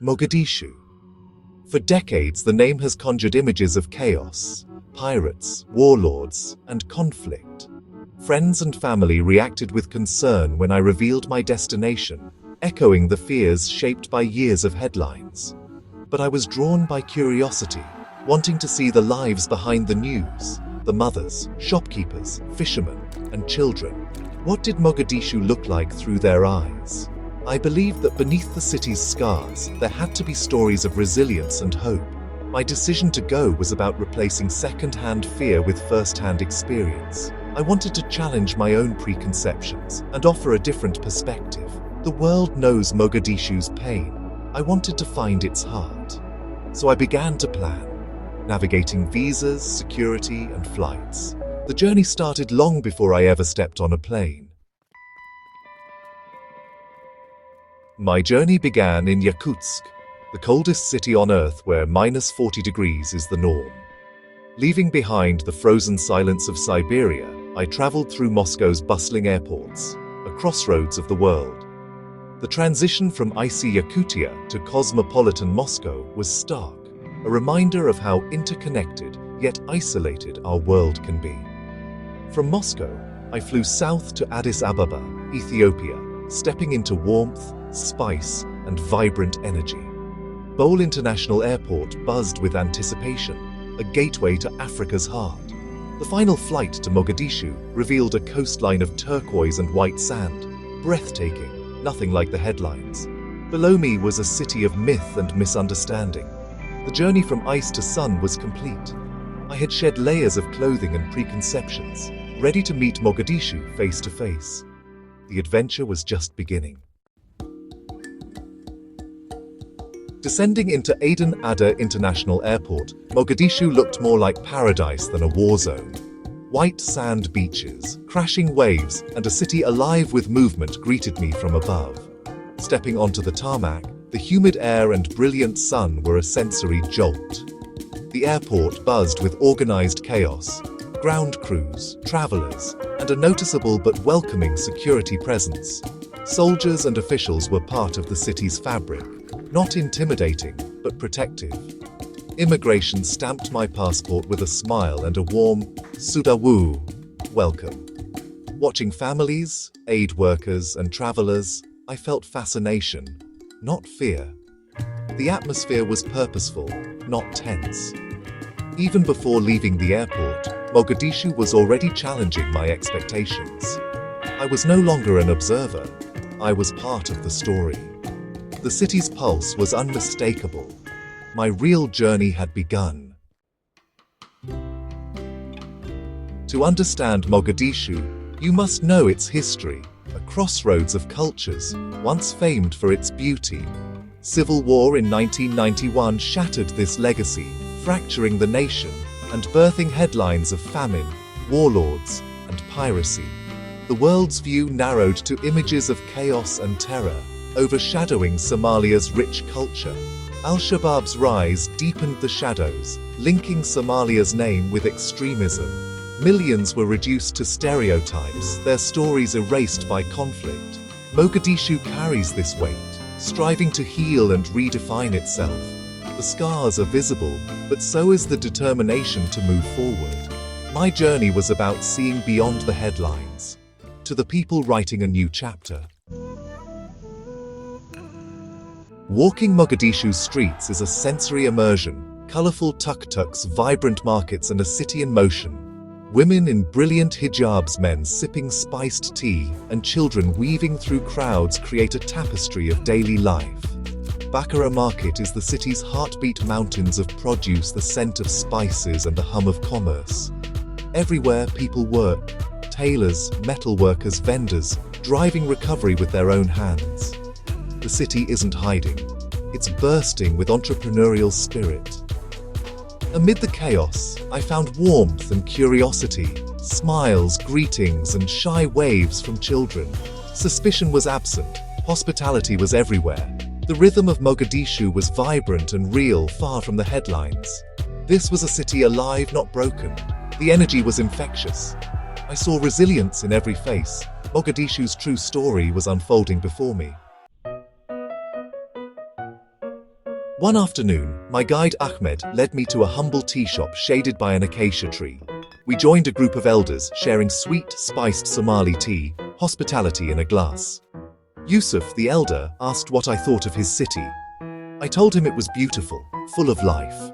Mogadishu. For decades, the name has conjured images of chaos, pirates, warlords, and conflict. Friends and family reacted with concern when I revealed my destination, echoing the fears shaped by years of headlines. But I was drawn by curiosity, wanting to see the lives behind the news, the mothers, shopkeepers, fishermen, and children. What did Mogadishu look like through their eyes? I believed that beneath the city's scars, there had to be stories of resilience and hope. My decision to go was about replacing second-hand fear with first-hand experience. I wanted to challenge my own preconceptions and offer a different perspective. The world knows Mogadishu's pain. I wanted to find its heart. So I began to plan, navigating visas, security, and flights. The journey started long before I ever stepped on a plane. My journey began in Yakutsk, the coldest city on Earth where -40 degrees is the norm. Leaving behind the frozen silence of Siberia, I traveled through Moscow's bustling airports, a crossroads of the world. The transition from icy Yakutia to cosmopolitan Moscow was stark, a reminder of how interconnected yet isolated our world can be. From Moscow, I flew south to Addis Ababa, Ethiopia, stepping into warmth, spice, and vibrant energy. Bole International Airport buzzed with anticipation, a gateway to Africa's heart. The final flight to Mogadishu revealed a coastline of turquoise and white sand, breathtaking, nothing like the headlines. Below me was a city of myth and misunderstanding. The journey from ice to sun was complete. I had shed layers of clothing and preconceptions, ready to meet Mogadishu face to face. The adventure was just beginning. Descending into Aden Adda International Airport, Mogadishu looked more like paradise than a war zone. White sand beaches, crashing waves, and a city alive with movement greeted me from above. Stepping onto the tarmac, the humid air and brilliant sun were a sensory jolt. The airport buzzed with organized chaos, ground crews, travelers, and a noticeable but welcoming security presence. Soldiers and officials were part of the city's fabric, not intimidating, but protective. Immigration stamped my passport with a smile and a warm, "Sudawu," welcome. Watching families, aid workers, and travelers, I felt fascination, not fear. The atmosphere was purposeful, not tense. Even before leaving the airport, Mogadishu was already challenging my expectations. I was no longer an observer, I was part of the story. The city's pulse was unmistakable. My real journey had begun. To understand Mogadishu, you must know its history, a crossroads of cultures, once famed for its beauty. Civil war in 1991 shattered this legacy, fracturing the nation and birthing headlines of famine, warlords, and piracy. The world's view narrowed to images of chaos and terror, overshadowing Somalia's rich culture. Al-Shabaab's rise deepened the shadows, linking Somalia's name with extremism. Millions were reduced to stereotypes, their stories erased by conflict. Mogadishu carries this weight, striving to heal and redefine itself. The scars are visible, but so is the determination to move forward. My journey was about seeing beyond the headlines, to the people writing a new chapter. Walking Mogadishu's streets is a sensory immersion, colorful tuk-tuks, vibrant markets, and a city in motion. Women in brilliant hijabs, men sipping spiced tea, and children weaving through crowds create a tapestry of daily life. Bakara Market is the city's heartbeat, mountains of produce, the scent of spices, and the hum of commerce. Everywhere people work, tailors, metalworkers, vendors, driving recovery with their own hands. The city isn't hiding, it's bursting with entrepreneurial spirit. Amid the chaos, I found warmth and curiosity, smiles, greetings, and shy waves from children. Suspicion was absent, hospitality was everywhere. The rhythm of Mogadishu was vibrant and real, far from the headlines. This was a city alive, not broken. The energy was infectious. I saw resilience in every face. Mogadishu's true story was unfolding before me. One afternoon, my guide Ahmed led me to a humble tea shop shaded by an acacia tree. We joined a group of elders sharing sweet, spiced Somali tea, hospitality in a glass. Yusuf, the elder, asked what I thought of his city. I told him it was beautiful, full of life.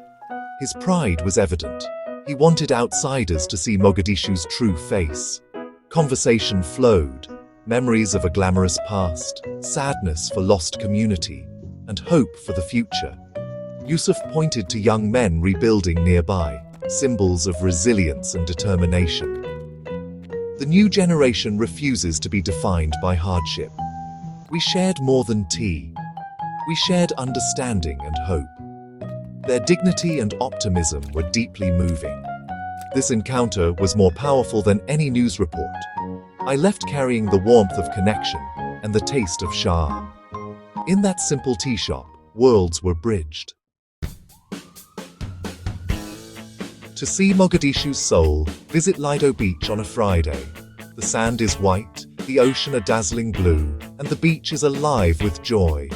His pride was evident. He wanted outsiders to see Mogadishu's true face. Conversation flowed, memories of a glamorous past, sadness for lost community, and hope for the future. Yusuf pointed to young men rebuilding nearby, symbols of resilience and determination. The new generation refuses to be defined by hardship. We shared more than tea. We shared understanding and hope. Their dignity and optimism were deeply moving. This encounter was more powerful than any news report. I left carrying the warmth of connection and the taste of Shah. In that simple tea shop, worlds were bridged. To see Mogadishu's soul, visit Lido Beach on a Friday. The sand is white, the ocean a dazzling blue, and the beach is alive with joy.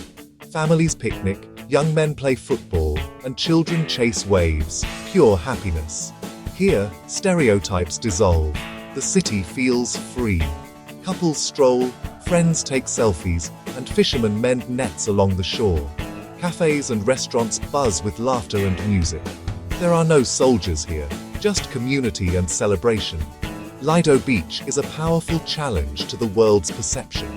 Families picnic, young men play football, and children chase waves, pure happiness. Here, stereotypes dissolve. The city feels free. Couples stroll, friends take selfies, and fishermen mend nets along the shore. Cafes and restaurants buzz with laughter and music. There are no soldiers here, just community and celebration. Lido Beach is a powerful challenge to the world's perception.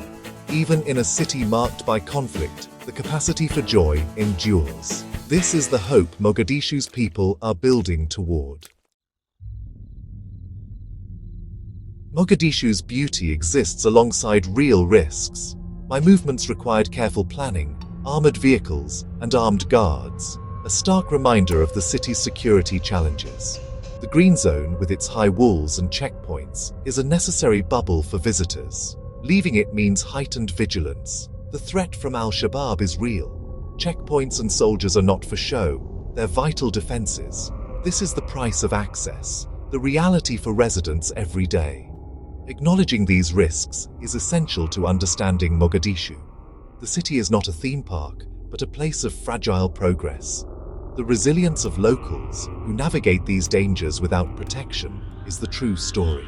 Even in a city marked by conflict, the capacity for joy endures. This is the hope Mogadishu's people are building toward. Mogadishu's beauty exists alongside real risks. My movements required careful planning, armored vehicles, and armed guards, a stark reminder of the city's security challenges. The Green Zone, with its high walls and checkpoints, is a necessary bubble for visitors. Leaving it means heightened vigilance. The threat from Al-Shabaab is real. Checkpoints and soldiers are not for show, they're vital defenses. This is the price of access, the reality for residents every day. Acknowledging these risks is essential to understanding Mogadishu. The city is not a theme park, but a place of fragile progress. The resilience of locals, who navigate these dangers without protection, is the true story.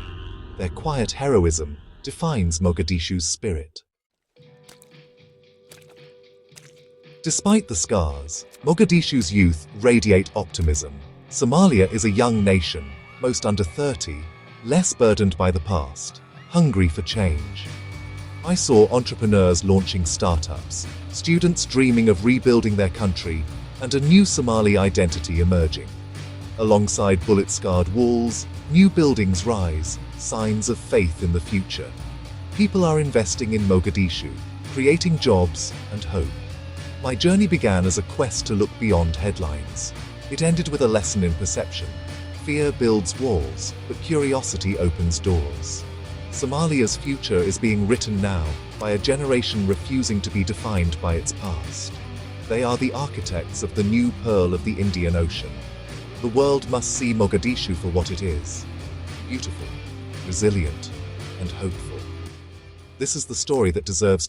Their quiet heroism defines Mogadishu's spirit. Despite the scars, Mogadishu's youth radiate optimism. Somalia is a young nation, most under 30, less burdened by the past, hungry for change. I saw entrepreneurs launching startups, students dreaming of rebuilding their country, and a new Somali identity emerging. Alongside bullet-scarred walls, new buildings rise, signs of faith in the future. People are investing in Mogadishu, creating jobs and hope. My journey began as a quest to look beyond headlines. It ended with a lesson in perception. Fear builds walls, but curiosity opens doors. Somalia's future is being written now by a generation refusing to be defined by its past. They are the architects of the new pearl of the Indian Ocean. The world must see Mogadishu for what it is: beautiful, resilient, and hopeful. This is the story that deserves to